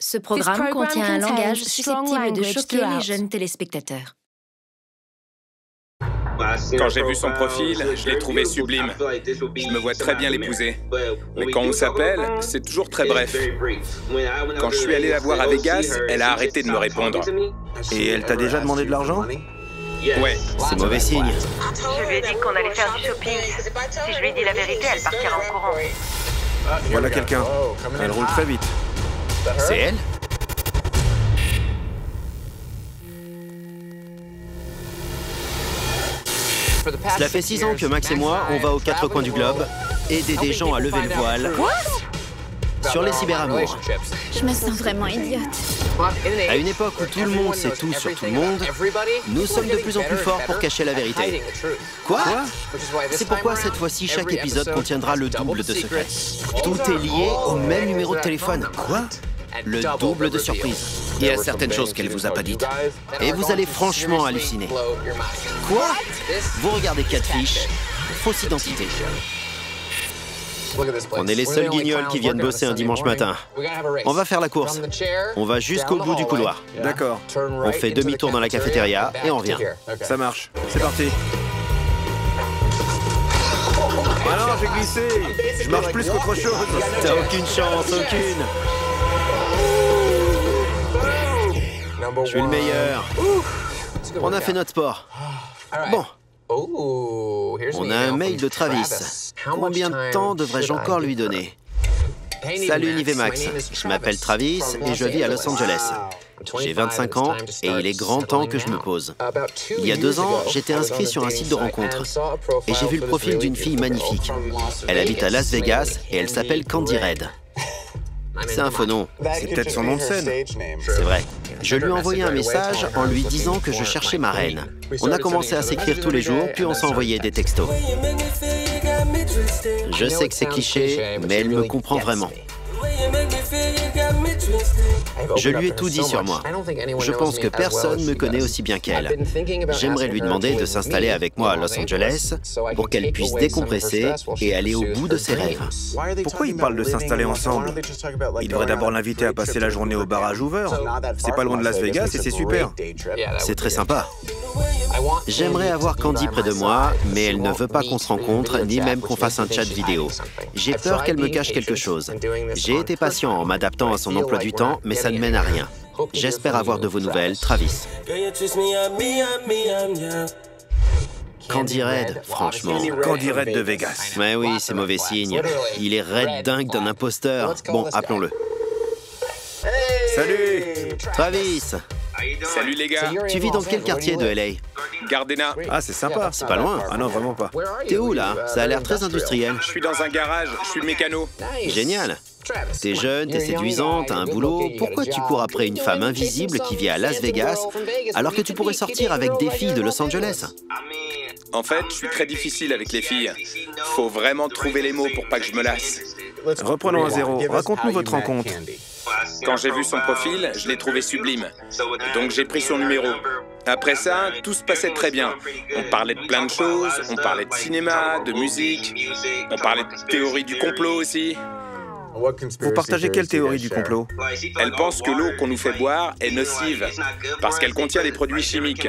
Ce programme contient un langage susceptible de choquer les jeunes téléspectateurs. Quand j'ai vu son profil, je l'ai trouvé sublime. Je me vois très bien l'épouser. Mais quand on s'appelle, c'est toujours très bref. Quand je suis allé la voir à Vegas, elle a arrêté de me répondre. Et elle t'a déjà demandé de l'argent? Ouais. C'est mauvais signe. Je lui ai dit qu'on allait faire du shopping. Si je lui dis la vérité, elle partira en courant. Voilà quelqu'un. Elle roule très vite. C'est elle? Cela fait 6 ans que Max et moi, on va aux 4 coins du globe, aider des gens à lever le voile sur les cyberamours. Je me sens vraiment idiote. À une époque où tout le monde sait tout sur tout le monde, nous sommes de plus en plus forts pour cacher la vérité. Quoi? C'est pourquoi cette fois-ci, chaque épisode contiendra le double de secrets. Tout est lié au même numéro de téléphone. Quoi? Le double de surprise. Il y a certaines choses qu'elle vous a pas dites. Et vous allez franchement halluciner. Quoi? Vous regardez Catfish, fausse identité. On est les seuls guignols qui viennent bosser un dimanche matin. On va faire la course. On va jusqu'au bout du couloir. D'accord. On fait demi-tour dans la cafétéria et on revient. Ça marche. C'est parti. Ah non, j'ai glissé. Je marche plus qu'autre chose. T'as aucune chance, aucune. Je suis le meilleur. On a fait notre sport. Bon. On a un mail de Travis. Combien de temps devrais-je encore lui donner? Salut Nivémax, je m'appelle Travis et je vis à Los Angeles. J'ai 25 ans et il est grand temps que je me pose. Il y a 2 ans, j'étais inscrit sur un site de rencontre et j'ai vu le profil d'une fille magnifique. Elle habite à Las Vegas et elle s'appelle Candy Red. C'est un faux nom. C'est peut-être son nom de scène. C'est vrai. Je lui ai envoyé un message en lui disant que je cherchais ma reine. On a commencé à s'écrire tous les jours, puis on s'est envoyé des textos. Je sais que c'est cliché, mais elle me comprend vraiment. Je lui ai tout dit sur moi. Je pense que personne me connaît aussi bien qu'elle. J'aimerais lui demander de s'installer avec moi à Los Angeles pour qu'elle puisse décompresser et aller au bout de ses rêves. Pourquoi ils parlent de s'installer ensemble? Ils devraient d'abord l'inviter à passer la journée au barrage Hoover. C'est pas loin de Las Vegas et c'est super. C'est très sympa. J'aimerais avoir Candy près de moi, mais elle ne veut pas qu'on se rencontre, ni même qu'on fasse un chat vidéo. J'ai peur qu'elle me cache quelque chose. J'ai été patient en m'adaptant à son emploi du temps, mais ça ne mène à rien. J'espère avoir de vos nouvelles, Travis. Candy Red, franchement. Candy Red de Vegas. Mais oui, c'est mauvais signe. Il est red dingue d'un imposteur. Bon, appelons-le. Salut! Travis, Salut les gars. tu vis dans quel quartier de LA? Gardena. Ah, c'est sympa. C'est pas loin. Ah non, vraiment pas. T'es où, là? Ça a l'air très industriel. Je suis dans un garage, je suis le mécano. Génial. T'es jeune, t'es séduisant, t'as un boulot. Pourquoi tu cours après une femme invisible qui vit à Las Vegas alors que tu pourrais sortir avec des filles de Los Angeles? En fait, je suis très difficile avec les filles. Faut vraiment trouver les mots pour pas que je me lasse. Reprenons à zéro. Raconte-nous votre rencontre. Quand j'ai vu son profil, je l'ai trouvé sublime. Donc j'ai pris son numéro. Après ça, tout se passait très bien. On parlait de plein de choses, on parlait de cinéma, de musique, on parlait de théorie du complot aussi. Vous partagez quelle théorie du complot? Elle pense que l'eau qu'on nous fait boire est nocive, parce qu'elle contient des produits chimiques.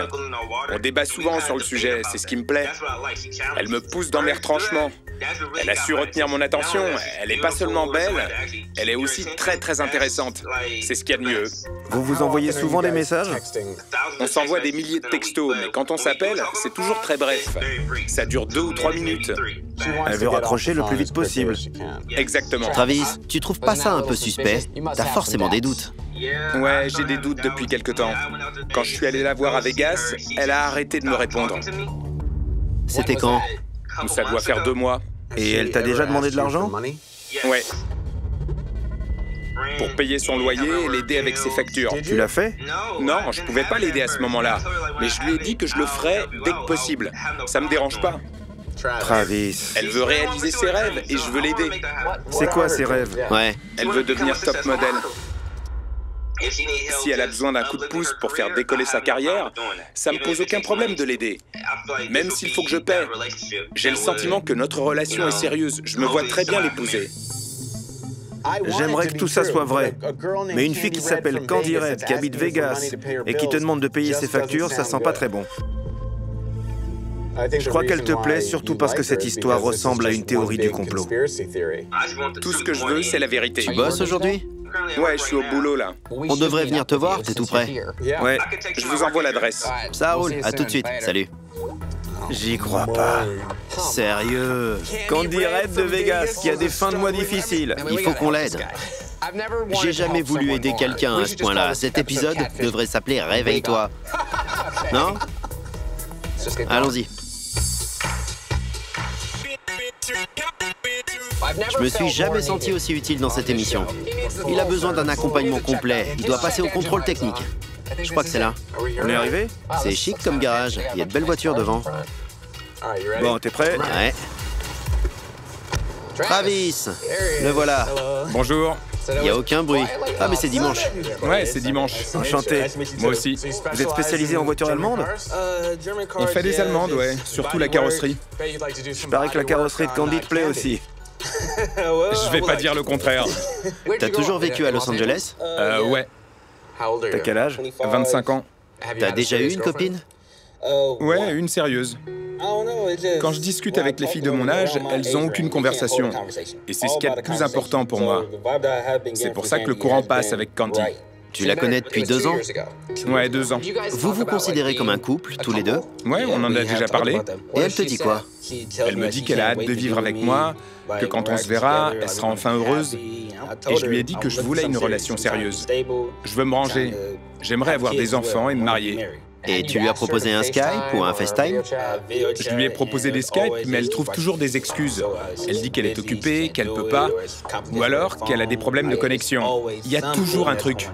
On débat souvent sur le sujet, c'est ce qui me plaît. Elle me pousse dans mes retranchements. Elle a su retenir mon attention, elle est pas seulement belle, elle est aussi très très intéressante. C'est ce qu'il y a de mieux. Vous vous envoyez souvent des messages? On s'envoie des milliers de textos, mais quand on s'appelle, c'est toujours très bref. Ça dure 2 ou 3 minutes. Elle veut raccrocher le plus vite possible. Exactement. Travis, tu trouves pas ça un peu suspect? T'as forcément des doutes. Ouais, j'ai des doutes depuis quelque temps. Quand je suis allé la voir à Vegas, elle a arrêté de me répondre. C'était quand? Ça doit faire 2 mois. Et elle t'a déjà demandé de l'argent? Ouais. Pour payer son loyer et l'aider avec ses factures. Tu l'as fait? Non, je pouvais pas l'aider à ce moment-là. Mais je lui ai dit que je le ferais dès que possible. Ça me dérange pas. Travis. Elle veut réaliser ses rêves et je veux l'aider. C'est quoi ses rêves? Ouais. Elle veut devenir top modèle. Si elle a besoin d'un coup de pouce pour faire décoller sa carrière, ça me pose aucun problème de l'aider. Même s'il faut que je paie. J'ai le sentiment que notre relation est sérieuse. Je me vois très bien l'épouser. J'aimerais que tout ça soit vrai. Mais une fille qui s'appelle Candy Red, qui habite Vegas, et qui te demande de payer ses factures, ça sent pas très bon. Je crois qu'elle te plaît, surtout parce que cette histoire ressemble à une théorie du complot. Tout ce que je veux, c'est la vérité. Tu bosses aujourd'hui? Ouais, je suis au boulot, là. On devrait venir te voir, t'es tout prêt. Ouais, je vous envoie l'adresse. Ça roule, à tout de suite, salut. J'y crois pas. Sérieux? Candy Red de Vegas, qui a des fins de mois difficiles. Il faut qu'on l'aide. J'ai jamais voulu aider quelqu'un à ce point-là. Cet épisode devrait s'appeler Réveille-toi. Non? Allons-y. Je me suis jamais senti aussi utile dans cette émission. Il a besoin d'un accompagnement complet. Il doit passer au contrôle technique. Je crois que c'est là. On est arrivé? C'est chic comme garage. Il y a de belles voitures devant. Bon, t'es prêt? Ouais. Travis, le voilà. Bonjour. Il n'y a aucun bruit. Ah, mais c'est dimanche. Ouais, c'est dimanche. Enchanté. Moi aussi. Vous êtes spécialisé en voitures allemandes? Il fait des allemandes, ouais. Surtout la carrosserie. Je parie que la carrosserie de Candy te plaît aussi. Je vais pas dire le contraire. T'as toujours vécu à Los Angeles? Ouais. T'as quel âge? 25 ans. T'as déjà eu une copine? Ouais, une sérieuse. Quand je discute avec les filles de mon âge, elles ont aucune conversation. Et c'est ce qu'il y a de plus important pour moi. C'est pour ça que le courant passe avec Candy. Tu la connais depuis 2 ans? Ouais, 2 ans. Vous vous considérez comme un couple, tous les deux? Ouais, on en a déjà parlé. Et elle te dit quoi? Elle me dit qu'elle a hâte de vivre avec moi, que quand on se verra, elle sera enfin heureuse. Et je lui ai dit que je voulais une relation sérieuse. Je veux me ranger. J'aimerais avoir des enfants et me marier. Et tu lui as proposé un Skype ou un FaceTime? Je lui ai proposé des Skype, mais elle trouve toujours des excuses. Elle dit qu'elle est occupée, qu'elle peut pas, ou alors qu'elle a des problèmes de connexion. Il y a toujours un truc.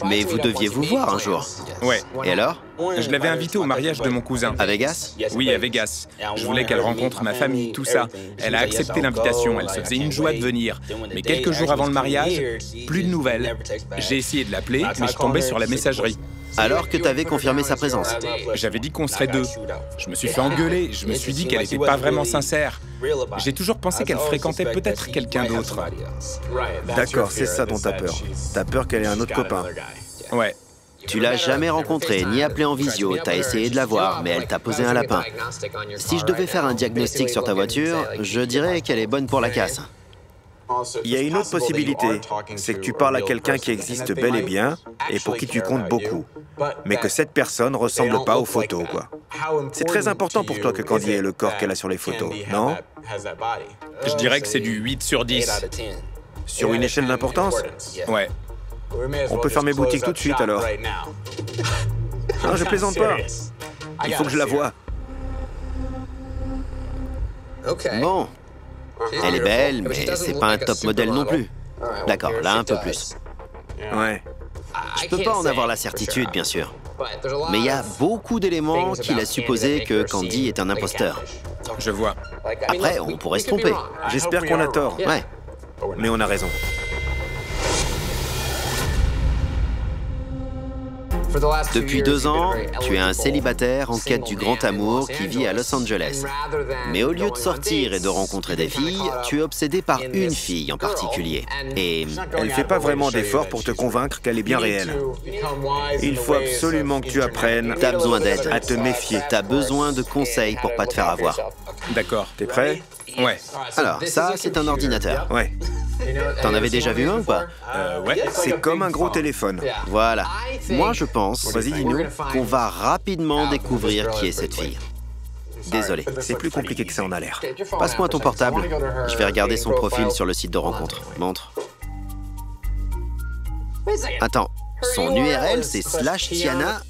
Mais vous deviez vous voir un jour. Ouais. Et alors? Je l'avais invitée au mariage de mon cousin. À Vegas? Oui, à Vegas. Je voulais qu'elle rencontre ma famille, tout ça. Elle a accepté l'invitation, elle se faisait une joie de venir. Mais quelques jours avant le mariage, plus de nouvelles. J'ai essayé de l'appeler, mais je tombais sur la messagerie. Alors que t'avais confirmé sa présence? J'avais dit qu'on serait 2. Je me suis fait engueuler, je me suis dit qu'elle n'était pas vraiment sincère. J'ai toujours pensé qu'elle fréquentait peut-être quelqu'un d'autre. D'accord, c'est ça dont t'as peur. T'as peur qu'elle ait un autre copain. Ouais. Tu l'as jamais rencontrée, ni appelée en visio, t'as essayé de la voir, mais elle t'a posé un lapin. Si je devais faire un diagnostic sur ta voiture, je dirais qu'elle est bonne pour la casse. Il y a une autre possibilité, c'est que tu parles à quelqu'un qui existe bel et bien, et pour qui tu comptes beaucoup, mais que cette personne ressemble pas aux photos, quoi. C'est très important pour toi que Candy ait le corps qu'elle a sur les photos, non? Je dirais que c'est du 8 sur 10. Sur une échelle d'importance? Ouais. On peut fermer boutique tout de suite, alors. Non, je plaisante pas. Il faut que je la voie. Bon. Elle est belle, mais c'est pas un top modèle non plus. D'accord, là un peu plus. Ouais. Je peux pas en avoir la certitude, bien sûr. Mais il y a beaucoup d'éléments qui laissent supposer que Candy est un imposteur. Je vois. Après, on pourrait se tromper. J'espère qu'on a tort. Ouais. Mais on a raison. Depuis 2 ans, tu es un célibataire en quête du grand amour qui vit à Los Angeles. Mais au lieu de sortir et de rencontrer des filles, tu es obsédé par une fille en particulier. Et Elle fait pas vraiment d'efforts pour te convaincre qu'elle est bien réelle. Il faut absolument que tu apprennes t'as besoin d'aide, à te méfier. t'as besoin de conseils pour pas te faire avoir. D'accord. T'es prêt? Ouais. Alors, ça, c'est un ordinateur. Ouais. T'en avais déjà vu un ou pas? Ouais. C'est comme un gros téléphone. Voilà. Moi, je pense Vas-y, dis-nous. qu'on va rapidement découvrir qui est cette fille. Désolé. C'est plus compliqué que ça en a l'air. Passe-moi ton portable. Je vais regarder son profil sur le site de rencontre. Montre. Attends, son URL, c'est /Tiana.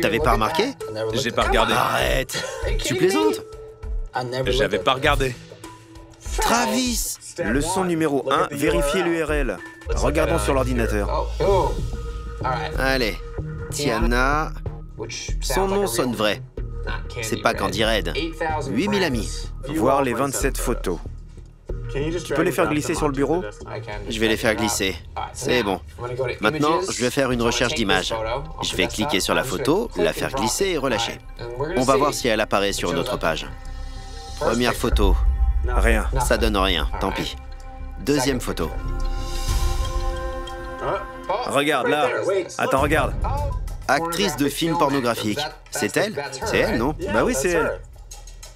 T'avais pas remarqué? J'ai pas regardé. Arrête! Tu plaisantes? J'avais pas regardé. Travis! Leçon numéro 1, vérifier l'URL. Regardons sur l'ordinateur. Allez, Tiana. Son nom sonne vrai. C'est pas Candy Red. 8000 amis. Voir les 27 photos. Tu peux les faire glisser sur le bureau? Je vais les faire glisser. C'est bon. Maintenant, je vais faire une recherche d'image. Je vais cliquer sur la photo, la faire glisser et relâcher. On va voir si elle apparaît sur une autre page. Première photo. Rien. Ça donne rien, tant pis. deuxième photo. Regarde, là. Attends, regarde. Actrice de film pornographique. C'est elle? C'est elle, non? Bah oui, c'est elle.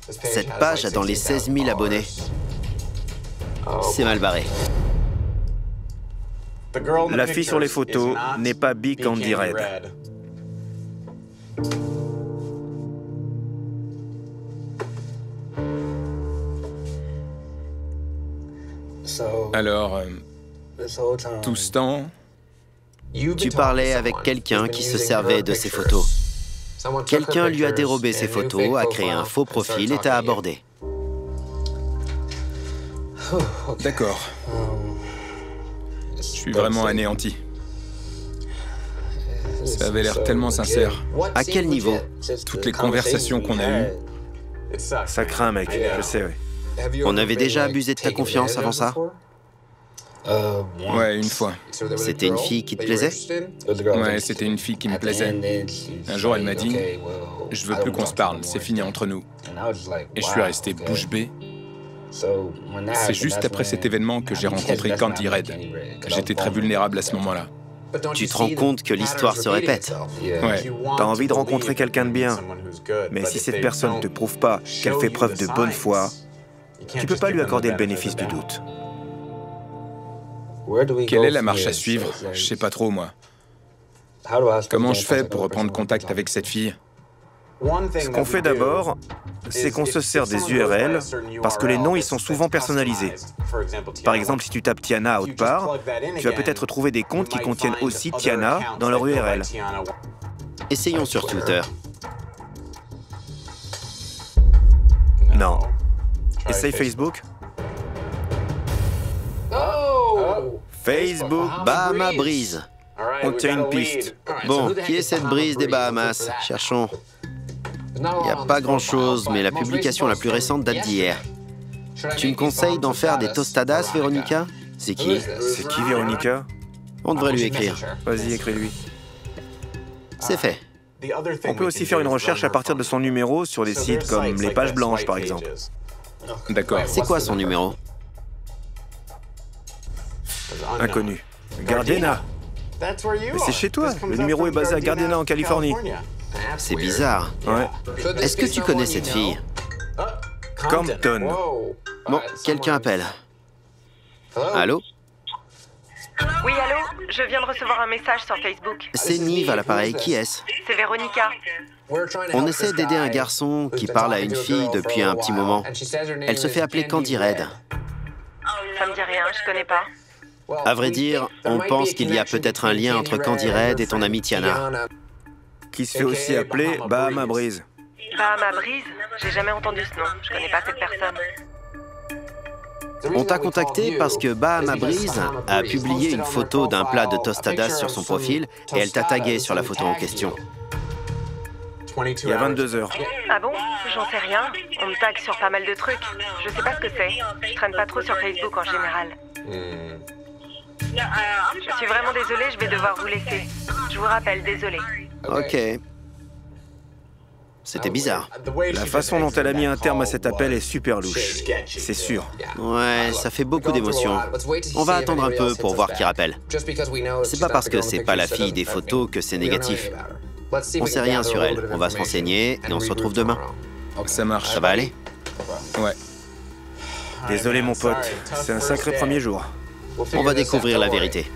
Cette page a dans les 16 000 abonnés. C'est mal barré. La fille sur les photos n'est pas Bee Candy Red. Alors, tout ce temps, Tu parlais avec quelqu'un qui se servait de ses photos. Quelqu'un lui a dérobé ses photos, a créé un faux profil et t'a abordé. d'accord. Je suis vraiment anéanti. Ça avait l'air tellement sincère. À quel niveau? Toutes les conversations qu'on a eues. Ça craint, mec, je sais, oui. On avait déjà abusé de ta confiance avant ça? Ouais, une fois. C'était une fille qui te plaisait? Ouais, c'était une fille qui me plaisait. Un jour, elle m'a dit « Je veux plus qu'on se parle, c'est fini entre nous. » Et je suis resté bouche bée. C'est juste après cet événement que j'ai rencontré Candy Red. J'étais très vulnérable à ce moment-là. Tu te rends compte que l'histoire se répète? Ouais. T'as envie de rencontrer quelqu'un de bien. Mais si cette personne ne te prouve pas qu'elle fait preuve de bonne foi, tu peux pas lui accorder le bénéfice du doute. Quelle est la marche à suivre? Je sais pas trop, moi. Comment je fais pour reprendre contact avec cette fille? Ce qu'on fait d'abord, c'est qu'on se sert des URL parce que les noms ils sont souvent personnalisés. Par exemple, si tu tapes Tiana autre part, tu vas peut-être trouver des comptes qui contiennent aussi Tiana dans leur URL. Essayons sur Twitter. Non. Essaye Facebook. Facebook. Bahama Breeze. On tient une piste. Bon, qui est cette Breeze des Bahamas? Cherchons. Il n'y a pas grand-chose, mais la publication la plus récente date d'hier. Tu me conseilles d'en faire des tostadas, Véronica? C'est qui? C'est qui, Véronica? On devrait lui écrire. Vas-y, écris-lui. C'est fait. On peut aussi faire une recherche à partir de son numéro sur des sites comme les pages blanches, par exemple. D'accord. C'est quoi son numéro? Inconnu. Gardena. Mais c'est chez toi. Le numéro est basé à Gardena, en Californie. C'est bizarre. Ouais. Est-ce que tu connais cette fille? Compton. Bon, quelqu'un appelle. Allô? Oui, allô? Je viens de recevoir un message sur Facebook. C'est Nive à l'appareil. Qui est-ce? C'est Véronica. On essaie d'aider un garçon qui parle à une fille depuis un petit moment. Elle se fait appeler Candy Red. Ça me dit rien, je connais pas. À vrai dire, on pense qu'il y a peut-être un lien entre Candy Red et ton amie Tiana. Qui se fait aussi appeler Bahama Breeze. Bahama Breeze? J'ai jamais entendu ce nom. Je connais pas cette personne. On t'a contacté parce que Bahama Breeze a publié une photo d'un plat de tostadas sur son profil et elle t'a tagué sur la photo en question. Il y a 22 heures. Ah bon? J'en sais rien. On me tague sur pas mal de trucs. Je sais pas ce que c'est. Je traîne pas trop sur Facebook en général. Je suis vraiment désolée, je vais devoir vous laisser. Je vous rappelle, désolée. Ok. C'était bizarre. La façon dont elle a mis un terme à cet appel est super louche. C'est sûr. Ouais, ça fait beaucoup d'émotions. On va attendre un peu pour voir qui rappelle. C'est pas parce que c'est pas la fille des photos que c'est négatif. On sait rien sur elle. On va se renseigner et on se retrouve demain. Ça marche. Ça va aller? Ouais. Désolé, mon pote. C'est un sacré premier jour. On va découvrir la vérité.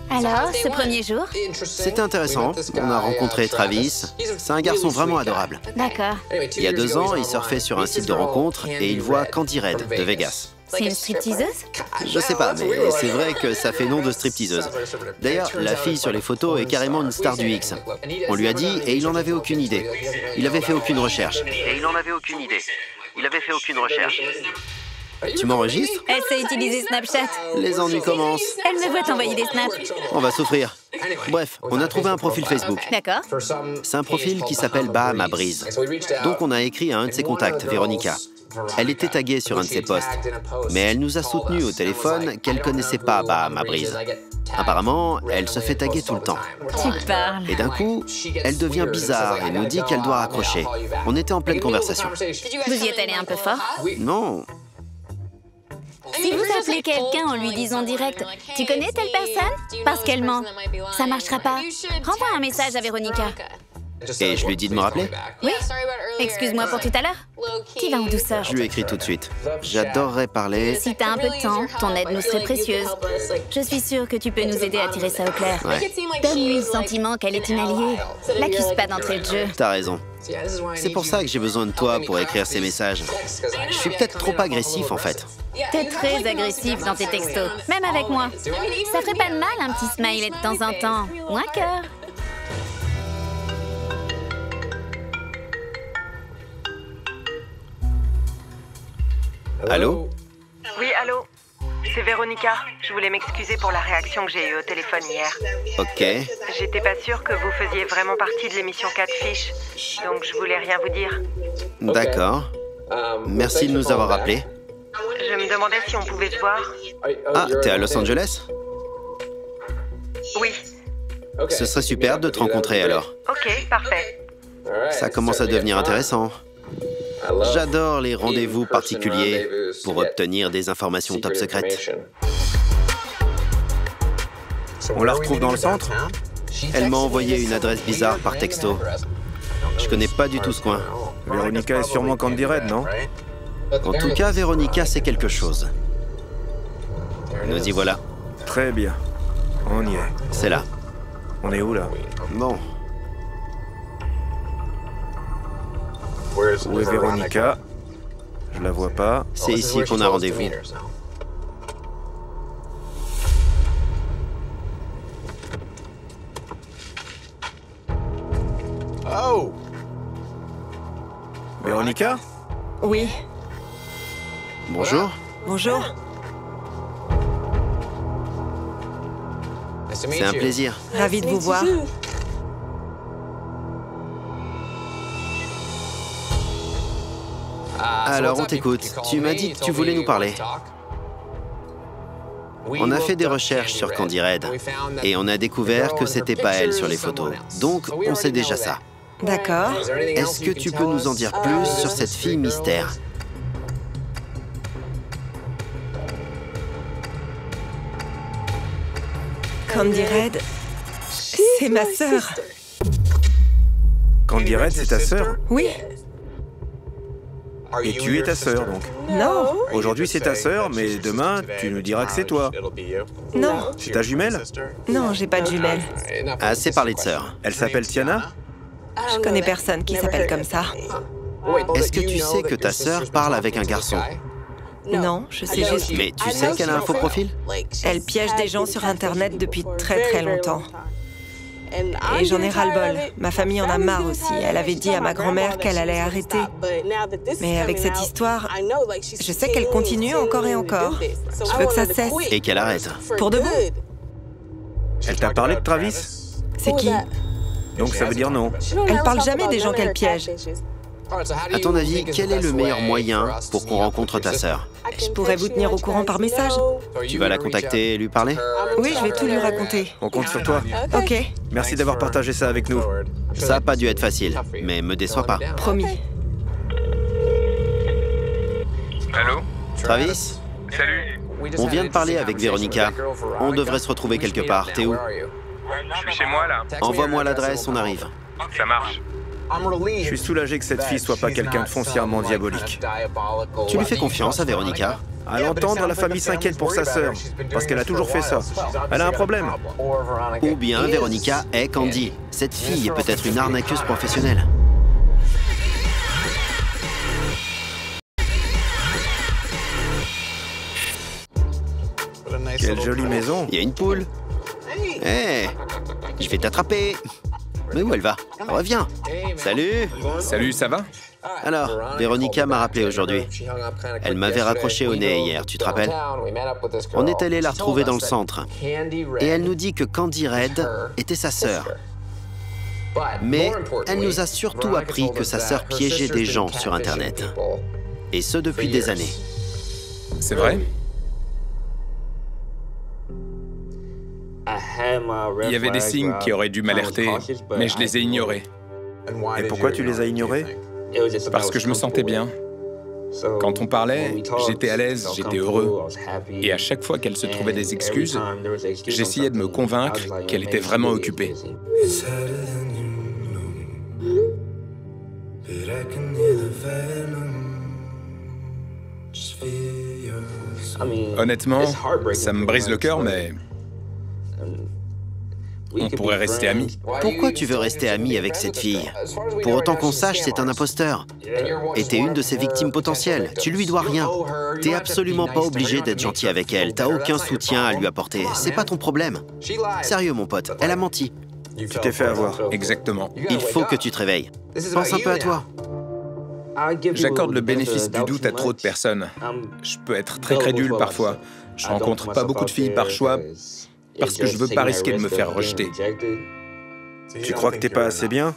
Alors, ce premier jour? C'était intéressant. On a rencontré Travis. C'est un garçon vraiment adorable. D'accord. Il y a 2 ans, il surfait sur un site de rencontre et il voit Candy Red de Vegas. C'est une stripteaseuse? Je sais pas, mais c'est vrai que ça fait nom de stripteaseuse. D'ailleurs, la fille sur les photos est carrément une star du X. On lui a dit et il en avait aucune idée. Il avait fait aucune recherche. Tu m'enregistres? Elle sait utiliser Snapchat. Les ennuis commencent. Elle me voit t'envoyer des snaps. On va souffrir. Bref, on a trouvé un profil Facebook. D'accord. C'est un profil qui s'appelle Bahama Breeze. Donc on a écrit à un de ses contacts, Véronica. Elle était taguée sur un de ses posts, mais elle nous a soutenus au téléphone qu'elle connaissait pas Bahama Breeze. Apparemment, elle se fait taguer tout le temps. Tu parles. Et d'un coup, elle devient bizarre et nous dit qu'elle doit raccrocher. On était en pleine conversation. Vous y êtes allé un peu fort? Non. Si vous appelez quelqu'un en lui disant direct « Tu connais telle personne ?» Parce qu'elle ment. Ça marchera pas. Renvoie un message à Véronica. Et je lui dis de me rappeler? Oui. Excuse-moi pour tout à l'heure. Tu vas en douceur. Je lui écris tout de suite. J'adorerais parler... Si t'as un peu de temps, ton aide nous serait précieuse. Je suis sûre que tu peux nous aider à tirer ça au clair. Ouais. Donne-lui le sentiment qu'elle est une alliée. L'accuse pas d'entrée de jeu. T'as raison. C'est pour ça que j'ai besoin de toi pour écrire ces messages. Je suis peut-être trop agressif, en fait. T'es très agressif dans tes textos, même avec moi. Ça ferait pas de mal un petit smiley de temps en temps, ou un cœur. Allô? Oui, allô? C'est Véronica. Je voulais m'excuser pour la réaction que j'ai eue au téléphone hier. Ok. J'étais pas sûre que vous faisiez vraiment partie de l'émission Catfish, donc je voulais rien vous dire. D'accord. Merci de nous avoir appelés. Je me demandais si on pouvait se voir. Ah, t'es à Los Angeles? Oui. Ce serait super de te rencontrer alors. Ok, parfait. Ça commence à devenir intéressant. J'adore les rendez-vous particuliers pour obtenir des informations top secrètes. On la retrouve dans le centre? Elle m'a envoyé une adresse bizarre par texto. Je connais pas du tout ce coin. Véronica est sûrement Candy Red, non? En tout cas, Véronica sait quelque chose. Nous y voilà. Très bien. On y est. C'est là. On est où, là? Bon. Où est Véronica? Je la vois pas. C'est ici qu'on a rendez-vous. Véronica? Oui. Bonjour. Bonjour. C'est un plaisir. Ravi de vous voir. Alors, on t'écoute. Tu m'as dit que tu voulais nous parler. On a fait des recherches sur Candy Red et on a découvert que c'était pas elle sur les photos. Donc, on sait déjà ça. D'accord. Est-ce que tu peux nous en dire plus sur cette fille mystère? Candy Red, c'est ma sœur. Candy Red, c'est ta sœur? Oui. Et tu es ta sœur, donc? Non. Aujourd'hui, c'est ta sœur, mais demain, tu nous diras que c'est toi. Non. C'est ta jumelle? Non, j'ai pas de jumelle. Assez parlé de sœur. Elle s'appelle Tiana? Je connais personne qui s'appelle comme ça. Est-ce que tu sais que ta sœur parle avec un garçon? Non, je sais juste. Mais tu sais qu'elle a un faux profil? Elle piège des gens sur Internet depuis très longtemps. Et j'en ai ras-le-bol. Ma famille en a marre aussi. Elle avait dit à ma grand-mère qu'elle allait arrêter. Mais avec cette histoire, je sais qu'elle continue encore et encore. Je veux que ça cesse. Et qu'elle arrête. Pour de bon. Elle t'a parlé de Travis? C'est qui? Donc ça veut dire non. Elle parle jamais des gens qu'elle piège. À ton avis, quel est le meilleur moyen pour qu'on rencontre ta sœur? Je pourrais vous tenir au courant par message. Tu vas la contacter et lui parler? Oui, je vais tout lui raconter. On compte sur toi. Ok, Merci d'avoir partagé ça avec nous. Ça n'a pas dû être facile, mais me déçois pas. promis. Allô? Travis? Salut. On vient de parler avec Véronica. On devrait se retrouver quelque part. T'es où? Je suis chez moi, là. Envoie-moi l'adresse, on arrive. Ça marche. Je suis soulagé que cette fille soit pas quelqu'un de foncièrement diabolique. Tu lui fais confiance à Véronica? À l'entendre, la famille s'inquiète pour sa sœur, parce qu'elle a toujours fait ça. Elle a un problème. Ou bien Véronica est Candy. Cette fille est peut-être une arnaqueuse professionnelle. Quelle jolie maison. Il y a une poule. Hé, je vais t'attraper. Mais où elle va? Reviens. Salut. Salut, ça va? Alors, Véronica m'a rappelé aujourd'hui. Elle m'avait raccroché au nez hier, tu te rappelles? On est allé la retrouver dans le centre. Et elle nous dit que Candy Red était sa sœur. Mais elle nous a surtout appris que sa sœur piégeait des gens sur Internet. Et ce, depuis des années. C'est vrai? Il y avait des signes qui auraient dû m'alerter, mais je les ai ignorés. Et pourquoi tu les as ignorés? Parce que je me sentais bien. Quand on parlait, j'étais à l'aise, j'étais heureux. Et à chaque fois qu'elle se trouvait des excuses, j'essayais de me convaincre qu'elle était vraiment occupée. Honnêtement, ça me brise le cœur, mais on pourrait rester amis. Pourquoi tu veux rester ami avec cette fille? Pour autant qu'on sache, c'est un imposteur. Et t'es une de ses victimes potentielles. Tu lui dois rien. T'es absolument pas obligé d'être gentil avec elle. T'as aucun soutien à lui apporter. C'est pas ton problème. Sérieux, mon pote, elle a menti. Tu t'es fait avoir. Exactement. Il faut que tu te réveilles. Pense un peu à toi. J'accorde le bénéfice du doute à trop de personnes. Je peux être très crédule parfois. Je rencontre pas beaucoup de filles par choix parce que je veux pas risquer de me faire rejeter. Tu crois que t'es pas assez bien?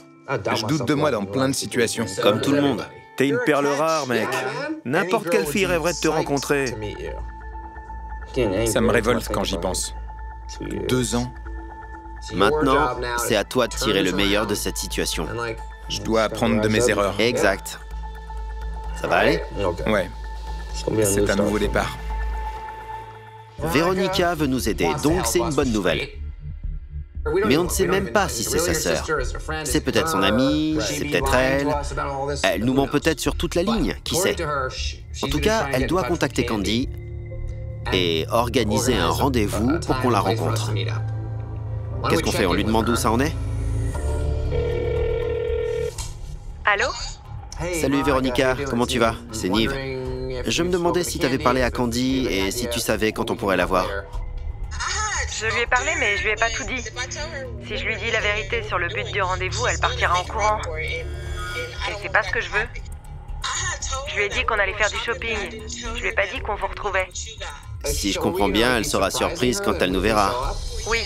Je doute de moi dans plein de situations. Comme tout le monde. T'es une perle rare, mec. N'importe quelle fille rêverait de te rencontrer. Ça me révolte quand j'y pense. 2 ans. Maintenant, c'est à toi de tirer le meilleur de cette situation. Je dois apprendre de mes erreurs. Exact. Ça va aller? Ouais. C'est un nouveau départ. Véronica veut nous aider, donc c'est une bonne nouvelle. Mais on ne sait même pas si c'est sa sœur. C'est peut-être son amie, c'est peut-être elle. Elle nous ment peut-être sur toute la ligne, qui sait? En tout cas, elle doit contacter Candy et organiser un rendez-vous pour qu'on la rencontre. Qu'est-ce qu'on fait? On lui demande où ça en est? Allô? Salut Véronica, comment tu vas? C'est Nive. Je me demandais si t'avais parlé à Candy et si tu savais quand on pourrait la voir. Je lui ai parlé, mais je lui ai pas tout dit. Si je lui dis la vérité sur le but du rendez-vous, elle partira en courant. Et c'est pas ce que je veux. Je lui ai dit qu'on allait faire du shopping. Je lui ai pas dit qu'on vous retrouvait. Si je comprends bien, elle sera surprise quand elle nous verra. Oui.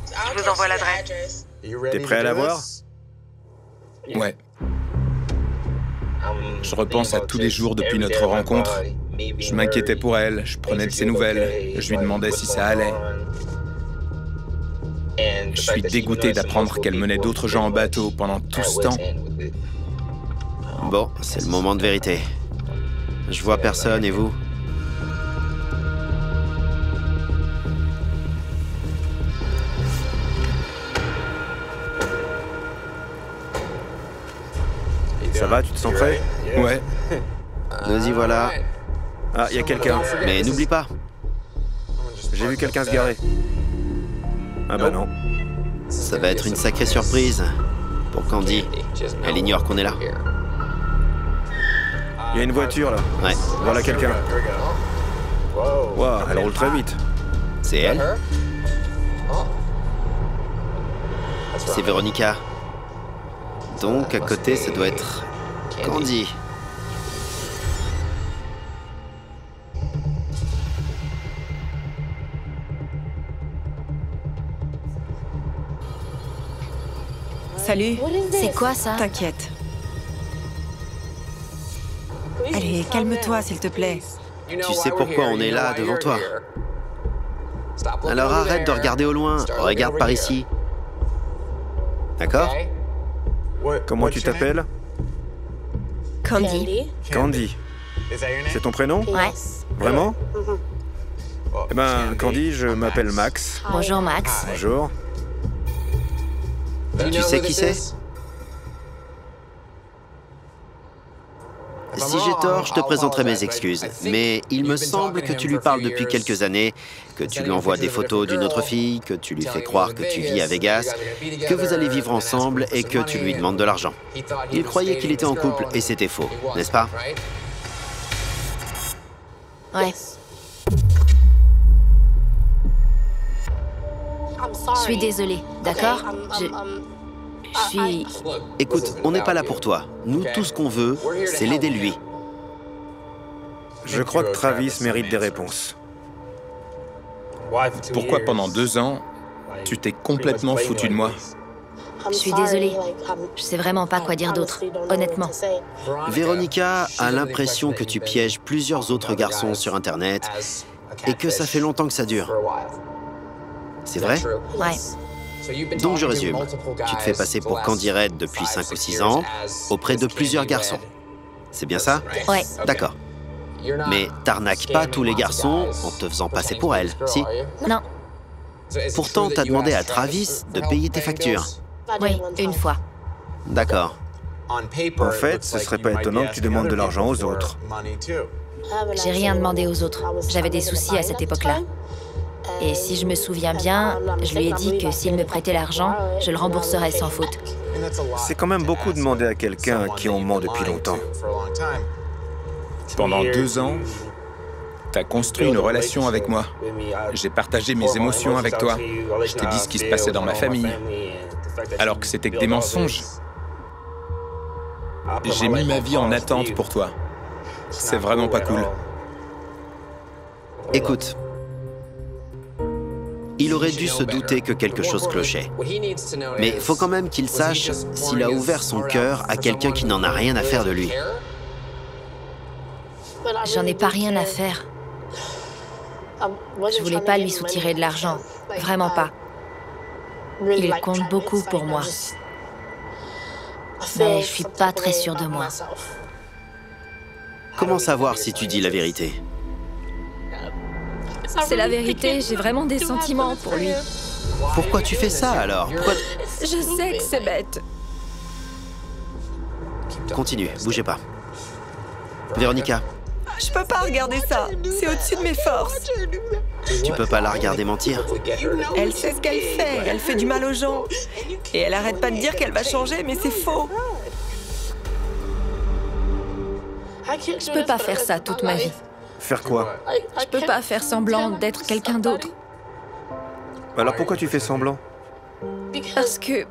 Je vous envoie l'adresse. T'es prêt à la voir? Ouais. Je repense à tous les jours depuis notre rencontre. Je m'inquiétais pour elle, je prenais de ses nouvelles, je lui demandais si ça allait. Je suis dégoûté d'apprendre qu'elle menait d'autres gens en bateau pendant tout ce temps. Bon, c'est le moment de vérité. Je vois personne, et vous? Ça va, tu te sens prêt? Ouais. Nous y voilà. Ah, il y a quelqu'un. Mais n'oublie pas. J'ai vu quelqu'un se garer. Ah bah non. Ça va être une sacrée surprise pour Candy. Elle ignore qu'on est là. Il y a une voiture là. Ouais. Voilà quelqu'un. Waouh, elle roule très vite. C'est elle? C'est Véronica. Donc à côté, ça doit être Candy. Salut. C'est quoi ça? T'inquiète. Allez, calme-toi, s'il te plaît. Tu sais pourquoi on est là devant toi. Alors arrête de regarder au loin. Regarde par ici. D'accord? Comment tu t'appelles? Candy. Candy. C'est ton prénom? Ouais. Vraiment? Eh ben, Candy, je m'appelle Max. Bonjour Max. Bonjour. Tu sais qui c'est? Si j'ai tort, je te présenterai mes excuses. Mais il me semble que tu lui parles depuis quelques années, que tu lui envoies des photos d'une autre fille, que tu lui fais croire que tu vis à Vegas, que vous allez vivre ensemble et que tu lui demandes de l'argent. Il croyait qu'il était en couple et c'était faux, n'est-ce pas? Ouais. Je suis désolée, d'accord? Je suis... Écoute, on n'est pas là pour toi. Nous, tout ce qu'on veut, c'est l'aider lui. Je crois que Travis mérite des réponses. Pourquoi pendant 2 ans, tu t'es complètement foutu de moi? Je suis désolée. Je sais vraiment pas quoi dire d'autre, honnêtement. Véronica a l'impression que tu pièges plusieurs autres garçons sur Internet et que ça fait longtemps que ça dure. C'est vrai? Ouais. Donc je résume. Tu te fais passer pour Candy Red depuis 5 ou 6 ans, auprès de plusieurs garçons. C'est bien ça? Ouais. D'accord. Mais t'arnaques pas tous les garçons en te faisant passer pour elle, si? Non. Pourtant, t'as demandé à Travis de payer tes factures. Oui, une fois. D'accord. En fait, ce serait pas étonnant que tu demandes de l'argent aux autres. J'ai rien demandé aux autres. J'avais des soucis à cette époque-là. Et si je me souviens bien, je lui ai dit que s'il me prêtait l'argent, je le rembourserais sans faute. C'est quand même beaucoup demander à quelqu'un qui on ment depuis longtemps. Pendant 2 ans, t'as construit une relation avec moi. J'ai partagé mes émotions avec toi. Je t'ai dit ce qui se passait dans ma famille, alors que c'était que des mensonges. J'ai mis ma vie en attente pour toi. C'est vraiment pas cool. Écoute, il aurait dû se douter que quelque chose clochait. Mais il faut quand même qu'il sache s'il a ouvert son cœur à quelqu'un qui n'en a rien à faire de lui. J'en ai pas rien à faire. Je voulais pas lui soutirer de l'argent. Vraiment pas. Il compte beaucoup pour moi. Mais je suis pas très sûre de moi. Comment savoir si tu dis la vérité? C'est la vérité, j'ai vraiment des sentiments pour lui. Pourquoi tu fais ça alors? Pourquoi... Je sais que c'est bête. Continue, bougez pas. Véronica, Je peux pas regarder ça. C'est au-dessus de mes forces. tu peux pas la regarder mentir? Elle sait ce qu'elle fait. Elle fait du mal aux gens. Et elle arrête pas de dire qu'elle va changer, mais c'est faux. Je peux pas faire ça toute ma vie. Faire quoi? Je peux pas faire semblant d'être quelqu'un d'autre. Alors pourquoi tu fais semblant? Parce que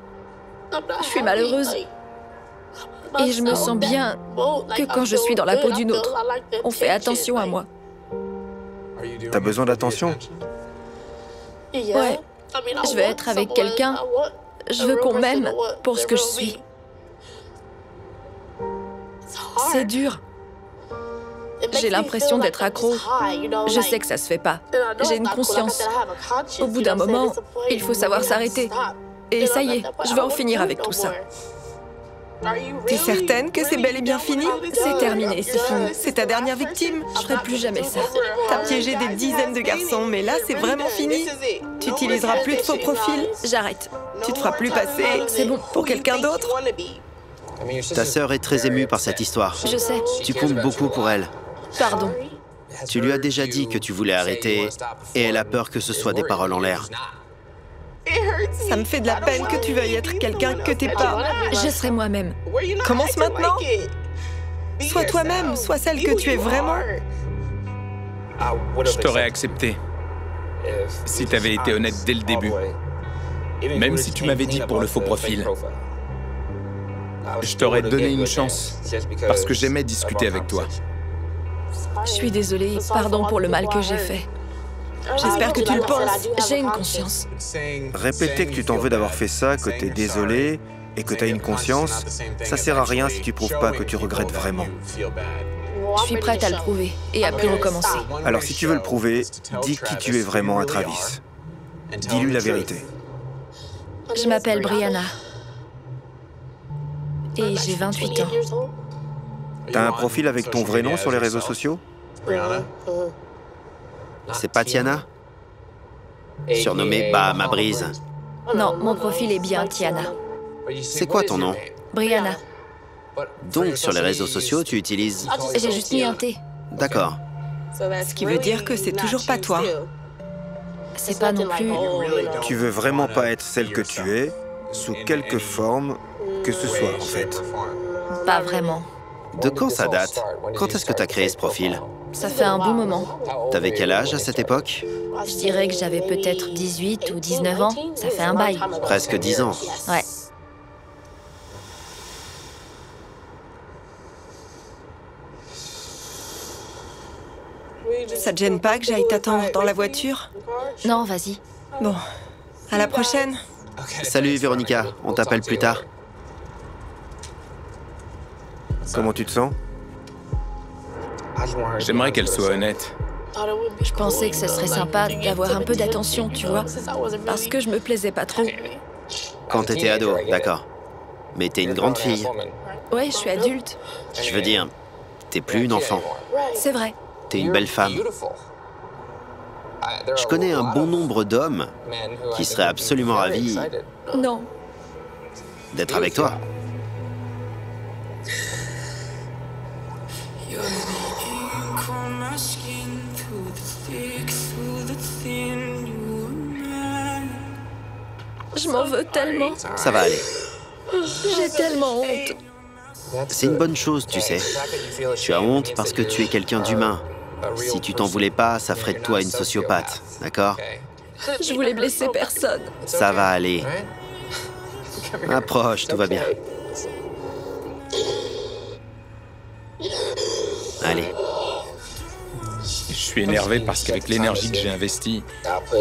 je suis malheureuse. Et je me sens bien que quand je suis dans la peau d'une autre. On fait attention à moi. T'as besoin d'attention? Ouais. Je veux être avec quelqu'un. Je veux qu'on m'aime pour ce que je suis. C'est dur. J'ai l'impression d'être accro. Je sais que ça se fait pas. J'ai une conscience. Au bout d'un moment, il faut savoir s'arrêter. Et ça y est, je vais en finir avec tout ça. T'es certaine que c'est bel et bien fini? C'est terminé, c'est fini. C'est ta dernière victime? Je ferai plus jamais ça. T'as piégé des dizaines de garçons, mais là, c'est vraiment fini. Tu utiliseras plus de faux profils? J'arrête. Tu te feras plus passer, c'est bon, pour quelqu'un d'autre? Ta sœur est très émue par cette histoire. Je sais. Tu comptes beaucoup pour elle. Pardon. Tu lui as déjà dit que tu voulais arrêter et elle a peur que ce soit des paroles en l'air. Ça me fait de la peine que tu veuilles être quelqu'un que t'es pas. Je serai moi-même. Commence maintenant. Sois toi-même, sois celle que tu es vraiment. Je t'aurais accepté si t'avais été honnête dès le début. Même si tu m'avais dit pour le faux profil. Je t'aurais donné une chance parce que j'aimais discuter avec toi. Je suis désolée, pardon pour le mal que j'ai fait. J'espère que tu le penses. J'ai une conscience. Répéter que tu t'en veux d'avoir fait ça, que t'es désolé et que t'as une conscience, ça sert à rien si tu prouves pas que tu regrettes vraiment. Je suis prête à le prouver et à plus recommencer. Alors si tu veux le prouver, dis qui tu es vraiment à Travis. Dis-lui la vérité. Je m'appelle Brianna. Et j'ai 28 ans. T'as un profil avec ton vrai nom sur les réseaux sociaux? C'est pas Tiana? Surnommée Bahama Breeze. Non, mon profil est bien Tiana. C'est quoi ton nom? Brianna. Donc sur les réseaux sociaux, tu utilises... J'ai juste mis un T. D'accord. Ce qui veut dire que c'est toujours pas toi. C'est pas non plus... Tu veux vraiment pas être celle que tu es, sous quelque forme que ce soit, en fait. Pas vraiment. De quand ça date? Quand est-ce que t'as créé ce profil? Ça fait un bon moment. T'avais quel âge à cette époque? Je dirais que j'avais peut-être 18 ou 19 ans. Ça fait un bail. Presque 10 ans. Ouais. Ça te gêne pas que j'aille t'attendre dans la voiture? Non, vas-y. Bon, à la prochaine. Salut Véronica, on t'appelle plus tard. Comment tu te sens? J'aimerais qu'elle soit honnête. Je pensais que ce serait sympa d'avoir un peu d'attention, tu vois, parce que je me plaisais pas trop. Quand t'étais ado, d'accord. Mais t'es une grande fille. Ouais, je suis adulte. Je veux dire, T'es plus une enfant. C'est vrai. T'es une belle femme. Je connais un bon nombre d'hommes qui seraient absolument ravis Non. d'être avec toi. Je m'en veux tellement. Ça va aller. J'ai tellement honte. C'est une bonne chose, tu sais. Tu as honte parce que tu es quelqu'un d'humain. Si tu t'en voulais pas, ça ferait de toi une sociopathe, d'accord? Je voulais blesser personne. Ça va aller. Approche, tout va bien. Allez. Je suis énervé parce qu'avec l'énergie que j'ai investie,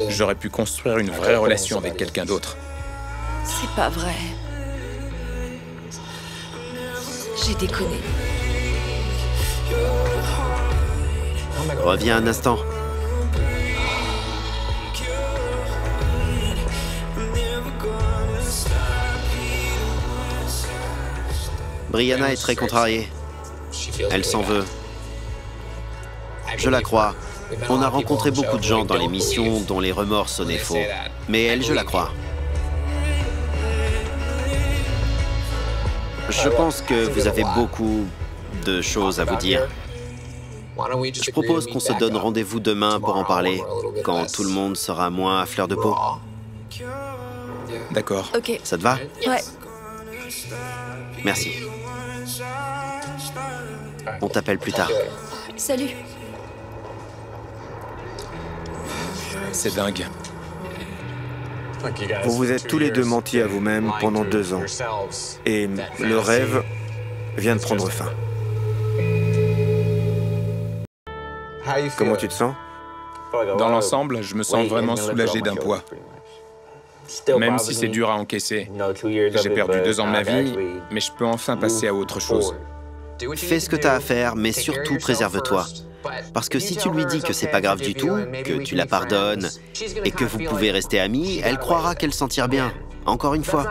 j'aurais pu construire une vraie relation avec quelqu'un d'autre. C'est pas vrai. J'ai déconné. Reviens un instant. Brianna est très contrariée. Elle s'en veut. Je la crois. On a rencontré beaucoup de gens dans les missions dont les remords sonnaient faux. Mais elle, je la crois. Je pense que vous avez beaucoup de choses à vous dire. Je propose qu'on se donne rendez-vous demain pour en parler, quand tout le monde sera moins à fleur de peau. D'accord. Ok. Ça te va? Ouais. Merci. On t'appelle plus tard. Salut. C'est dingue. Vous vous êtes tous les deux menti à vous-même pendant 2 ans. Et le rêve vient de prendre fin. Comment tu te sens? Dans l'ensemble, je me sens vraiment soulagé d'un poids. Même si c'est dur à encaisser. J'ai perdu 2 ans de ma vie, mais je peux enfin passer à autre chose. Fais ce que t'as à faire, mais surtout préserve-toi. Parce que si tu lui dis que c'est pas grave du tout, que tu la pardonnes et que vous pouvez rester amis, elle croira qu'elle s'en tire bien. Encore une fois.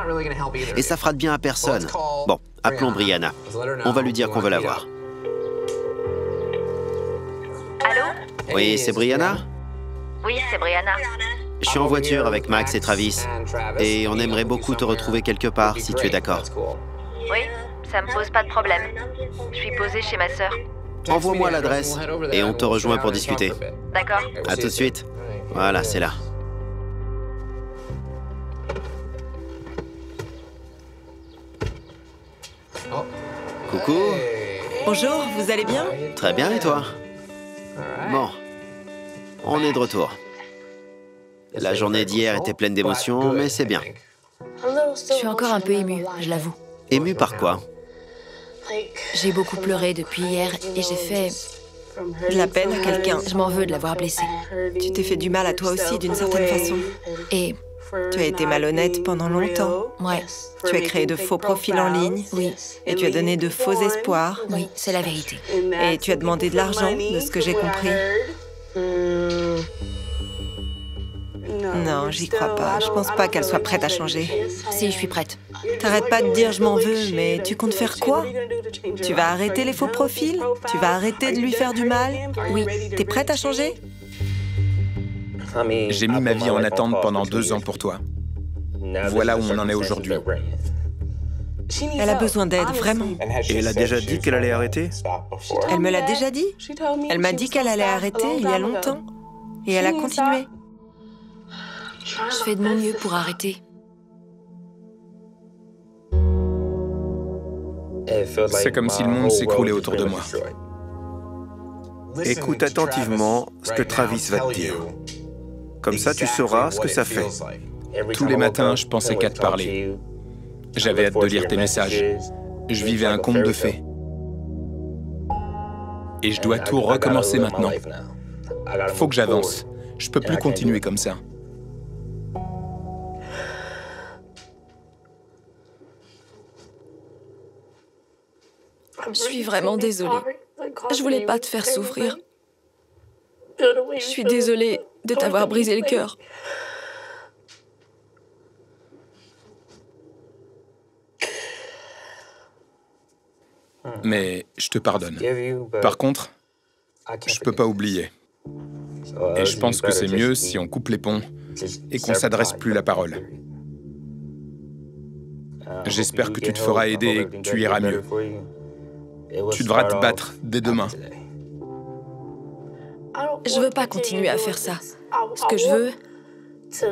Et ça fera de bien à personne. Bon, appelons Brianna. On va lui dire qu'on veut la voir. Allô? Oui, c'est Brianna? Oui, c'est Brianna. Je suis en voiture avec Max et Travis. Et on aimerait beaucoup te retrouver quelque part, si tu es d'accord. Oui, ça me pose pas de problème. Je suis posée chez ma sœur. Envoie-moi l'adresse et on te rejoint pour discuter. D'accord. À tout de suite. Voilà, c'est là. Coucou. Bonjour, vous allez bien? Très bien, et toi? Bon, on est de retour. La journée d'hier était pleine d'émotions, mais c'est bien. Je suis encore un peu émue, je l'avoue. Ému par quoi? J'ai beaucoup pleuré depuis hier et j'ai fait De la peine à quelqu'un. Je m'en veux de l'avoir blessé. Tu t'es fait du mal à toi aussi d'une certaine façon. Et Tu as été malhonnête pendant longtemps. ouais, Tu as créé de faux profils en ligne. oui, Et tu as donné de faux espoirs. oui, c'est la vérité. Et tu as demandé de l'argent, de ce que j'ai compris. Non, j'y crois pas. Je pense pas qu'elle soit prête à changer. Si, je suis prête. T'arrêtes pas de dire je m'en veux, mais tu comptes faire quoi? Tu vas arrêter les faux profils? Tu vas arrêter de lui faire du mal? Oui. T'es prête à changer? J'ai mis ma vie en attente pendant 2 ans pour toi. Voilà où on en est aujourd'hui. Elle a besoin d'aide, vraiment. Et elle a déjà dit qu'elle allait arrêter? Elle me l'a déjà dit. Elle m'a dit qu'elle allait arrêter il y a longtemps. Et elle a continué. Je fais de mon mieux pour arrêter. C'est comme si le monde s'écroulait autour de moi. Écoute attentivement ce que Travis va te dire. Comme ça, tu sauras ce que ça fait. Tous les matins, je pensais qu'à te parler. J'avais hâte de lire tes messages. Je vivais un conte de fées. Et je dois tout recommencer maintenant. Faut que j'avance. Je peux plus continuer comme ça. Je suis vraiment désolée. Je voulais pas te faire souffrir. Je suis désolée de t'avoir brisé le cœur. Mais je te pardonne. Par contre, je peux pas oublier. Et je pense que c'est mieux si on coupe les ponts et qu'on s'adresse plus la parole. J'espère que tu te feras aider et que tu iras mieux. Tu devras te battre dès demain. Je veux pas continuer à faire ça. Ce que je veux,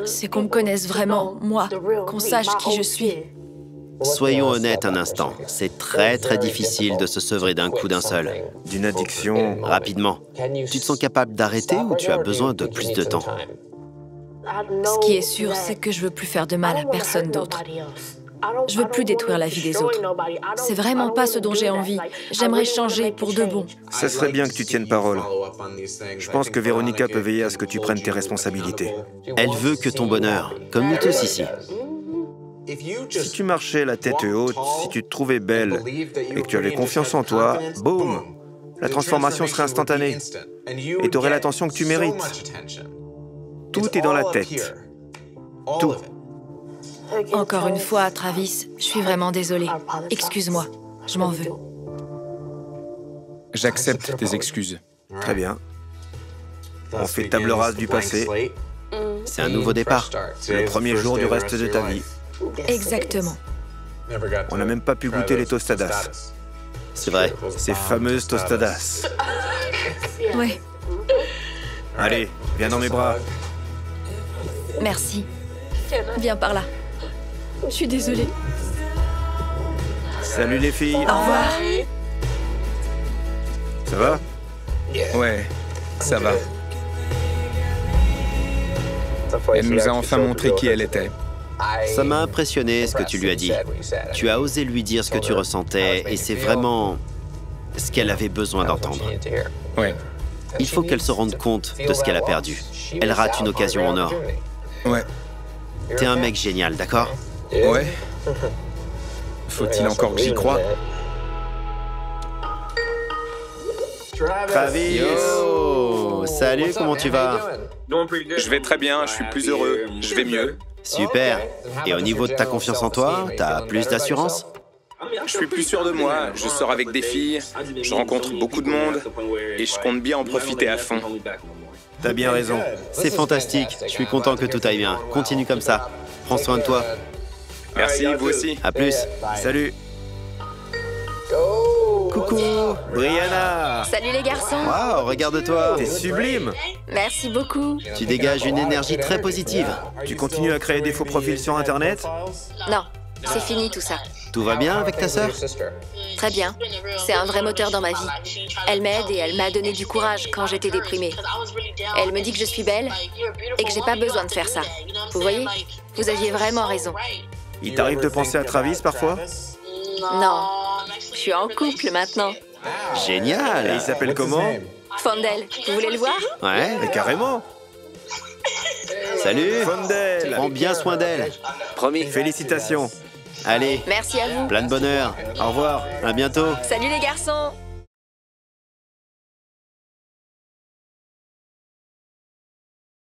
c'est qu'on me connaisse vraiment, moi, qu'on sache qui je suis. Soyons honnêtes un instant. C'est très difficile de se sevrer d'un coup d'un seul. D'une addiction... Rapidement. Tu te sens capable d'arrêter ou tu as besoin de plus de temps? Ce qui est sûr, c'est que je veux plus faire de mal à personne d'autre. Je veux plus détruire la vie des autres. C'est vraiment pas ce dont j'ai envie. J'aimerais changer pour de bon. Ça serait bien que tu tiennes parole. Je pense que Véronica peut veiller à ce que tu prennes tes responsabilités. Elle veut que ton bonheur, comme nous tous ici. Si tu marchais la tête haute, si tu te trouvais belle et que tu avais confiance en toi, boum, la transformation serait instantanée. Et tu aurais l'attention que tu mérites. Tout est dans la tête. Tout. Encore une fois, Travis, je suis vraiment désolée. Excuse-moi, je m'en veux. J'accepte tes excuses. Très bien. On fait table rase du passé. C'est un nouveau départ. Le premier jour du reste de ta vie. Exactement. On n'a même pas pu goûter les tostadas. C'est vrai. Ces fameuses tostadas. Ouais. Allez, viens dans mes bras. Merci. Viens par là. Je suis désolée. Salut les filles. Au revoir. Ça va? Ouais, ça va. Elle nous a enfin montré qui elle était. Ça m'a impressionné ce que tu lui as dit. Tu as osé lui dire ce que tu ressentais et c'est vraiment ce qu'elle avait besoin d'entendre. Ouais. Il faut qu'elle se rende compte de ce qu'elle a perdu. Elle rate une occasion en or. Ouais. T'es un mec génial, d'accord? Ouais. Faut-il encore que j'y croie? Travis. Yo! Salut, comment tu vas? Je vais très bien, je suis plus heureux, je vais mieux. Super. Et au niveau de ta confiance en toi, t'as plus d'assurance? Je suis plus sûr de moi, je sors avec des filles, je rencontre beaucoup de monde et je compte bien en profiter à fond. T'as bien raison. C'est fantastique. Je suis content que tout aille bien. Continue comme ça. Prends soin de toi. Merci, vous aussi. À plus. Salut. Coucou, Brianna. Salut les garçons. Waouh, regarde-toi. T'es sublime. Merci beaucoup. Tu dégages une énergie très positive. Tu continues à créer des faux profils sur Internet? Non, c'est fini tout ça. Tout va bien avec ta sœur? Très bien. C'est un vrai moteur dans ma vie. Elle m'aide et elle m'a donné du courage quand j'étais déprimée. Elle me dit que je suis belle et que j'ai pas besoin de faire ça. Vous voyez? Vous aviez vraiment raison. Il t'arrive de penser à Travis parfois? Non, je suis en couple maintenant. Et Génial. il s'appelle comment? Fondel, vous voulez le voir? Ouais. Mais carrément. Salut. Fondel. Prends bien soin d'elle. Promis. Félicitations. Allez, Merci à vous. plein de bonheur. Au revoir. À bientôt. Salut les garçons.